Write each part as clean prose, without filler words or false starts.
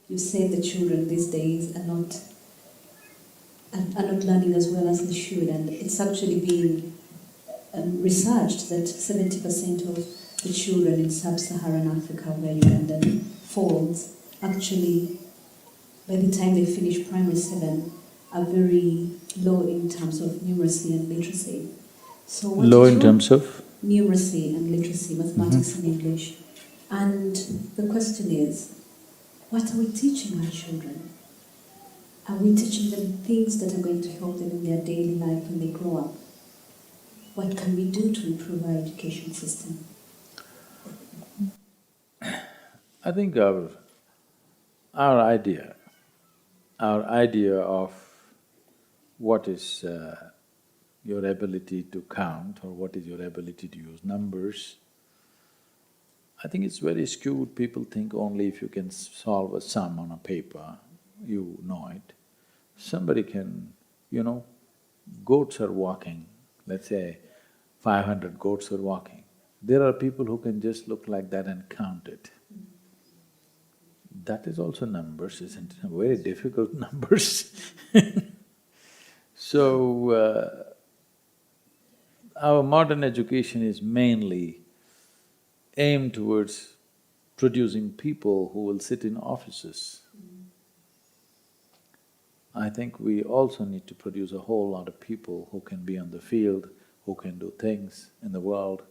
you say the children these days are not learning as well as they should, and it's actually been researched that 70% of the children in sub-Saharan Africa, where Uganda falls, actually, by the time they finish primary 7, are very low in terms of numeracy and literacy. So what Low is in wrong? terms of? Numeracy and literacy, mathematics and English. And the question is, what are we teaching our children? Are we teaching them things that are going to help them in their daily life when they grow up? What can we do to improve our education system? I think our idea of what is your ability to count or what is your ability to use numbers, I think it's very skewed. People think only if you can solve a sum on a paper, you know it. Somebody can, goats are walking, let's say 500 goats are walking. There are people who can just look like that and count it. That is also numbers, isn't it? Very difficult numbers. So, our modern education is mainly aimed towards producing people who will sit in offices. I think we also need to produce a whole lot of people who can be on the field, who can do things in the world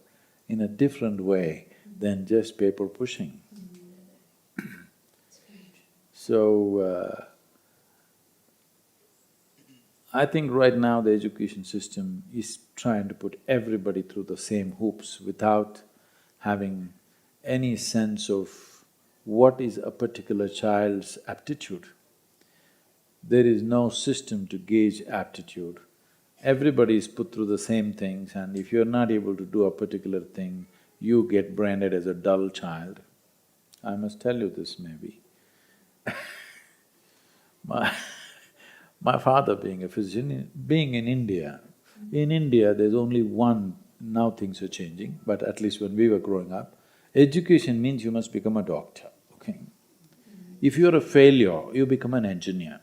in a different way than just paper pushing. So, I think right now the education system is trying to put everybody through the same hoops without having any sense of what is a particular child's aptitude. There is no system to gauge aptitude. Everybody is put through the same things, and if you're not able to do a particular thing, you get branded as a dull child. I must tell you this maybe. My father being a physician, being in India there's only one… now things are changing, but at least when we were growing up, education means you must become a doctor, okay? If you're a failure, you become an engineer,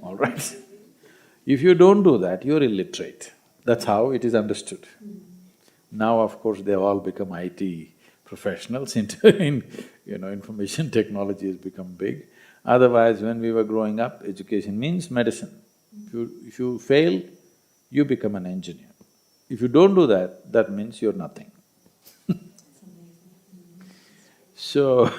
all right? If you don't do that, you're illiterate. That's how it is understood. Now, of course, they've all become IT professionals information technology has become big. Otherwise, when we were growing up, education means medicine. If you fail, you become an engineer. If you don't do that, that means you're nothing. So,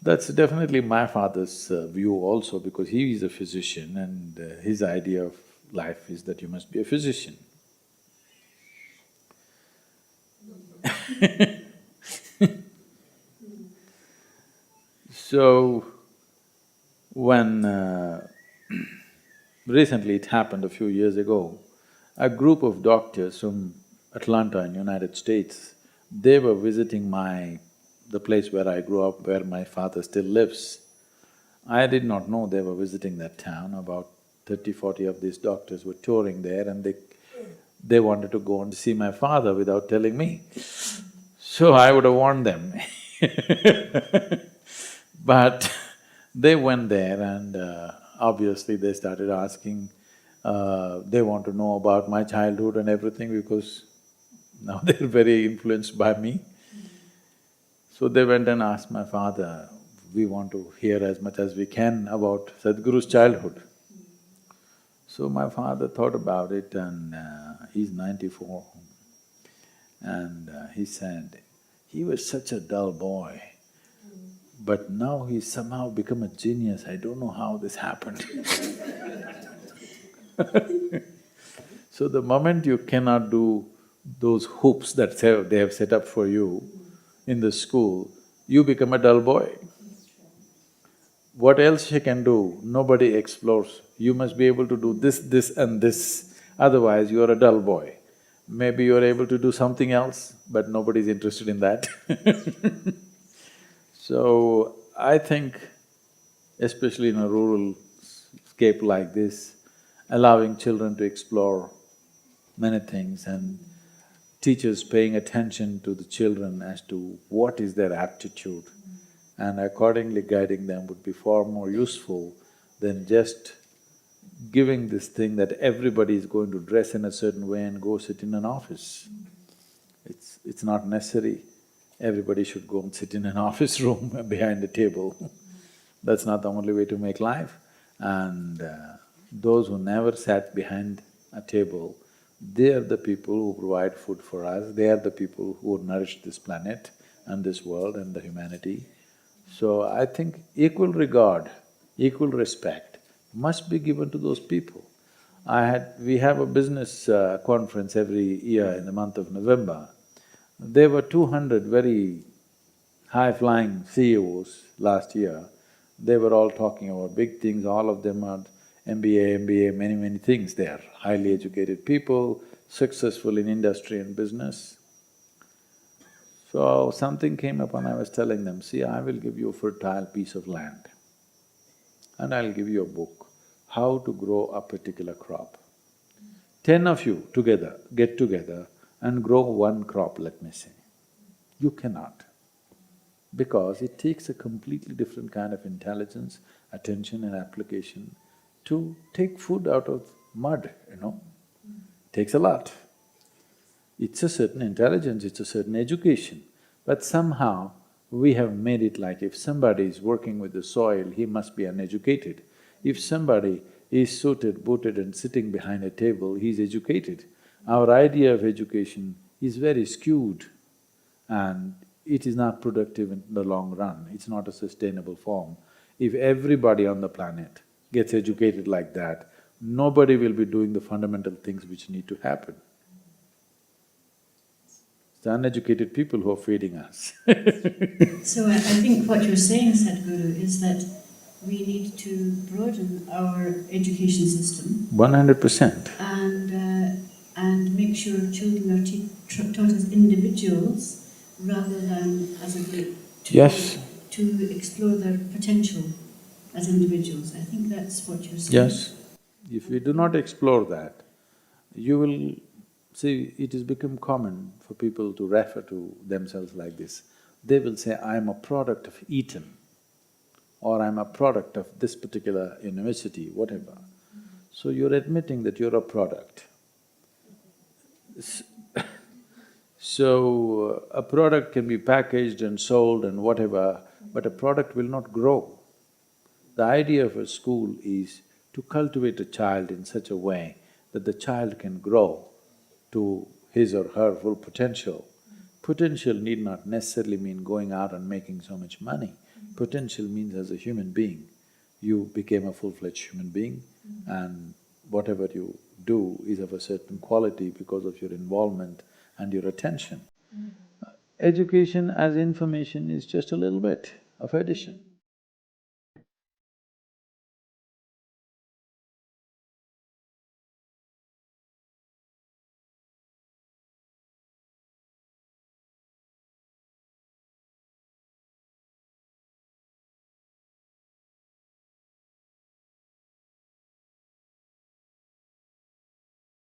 that's definitely my father's view also, because he is a physician and his idea of life is that you must be a physician. So, when recently it happened a few years ago, a group of doctors from Atlanta in United States, they were visiting the place where I grew up, where my father still lives. I did not know they were visiting that town. About 30–40 of these doctors were touring there, and they wanted to go and see my father without telling me. So I would have warned them But they went there and obviously they started asking, they want to know about my childhood and everything, because now they're very influenced by me. So they went and asked my father, we want to hear as much as we can about Sadhguru's childhood. So my father thought about it, and he's 94, and he said, he was such a dull boy, but now he's somehow become a genius. I don't know how this happened. So the moment you cannot do those hoops that they have set up for you in the school, you become a dull boy. What else you can do? Nobody explores. You must be able to do this, this and this, otherwise you're a dull boy. Maybe you're able to do something else, but nobody's interested in that. So, I think, especially in a rural scape like this, allowing children to explore many things and teachers paying attention to the children as to what is their aptitude and accordingly guiding them would be far more useful than just giving this thing that everybody is going to dress in a certain way and go sit in an office. It's not necessary. Everybody should go and sit in an office room behind a table. That's not the only way to make life. And those who never sat behind a table, they are the people who provide food for us, they are the people who nourish this planet and this world and the humanity. So I think equal regard, equal respect must be given to those people. We have a business conference every year in the month of November. There were 200 very high-flying CEOs last year. They were all talking about big things, all of them are MBA, many things. They are highly educated people, successful in industry and business. So something came up and I was telling them, see, I will give you a fertile piece of land and I'll give you a book, how to grow a particular crop. 10 of you together, get together and grow one crop, let me say. You cannot, because it takes a completely different kind of intelligence, attention and application to take food out of mud, Takes a lot. It's a certain intelligence, it's a certain education, but somehow we have made it like if somebody is working with the soil, he must be uneducated. If somebody is suited, booted and sitting behind a table, he's educated. Our idea of education is very skewed and it is not productive in the long run, it's not a sustainable form. If everybody on the planet gets educated like that, nobody will be doing the fundamental things which need to happen. It's the uneducated people who are feeding us. So I think what you're saying, Sadhguru, is that we need to broaden our education system 100%. and make sure children are taught as individuals rather than as a group. Yes. To explore their potential as individuals. I think that's what you're saying. Yes. If we do not explore that, you will… See, it has become common for people to refer to themselves like this. They will say, I am a product of Eton, or I'm a product of this particular university, whatever. So you're admitting that you're a product. So, a product can be packaged and sold and whatever, but a product will not grow. The idea of a school is to cultivate a child in such a way that the child can grow to his or her full potential. Potential need not necessarily mean going out and making so much money. Potential means as a human being, you became a full-fledged human being and whatever you do is of a certain quality because of your involvement and your attention. Education as information is just a little bit of addition.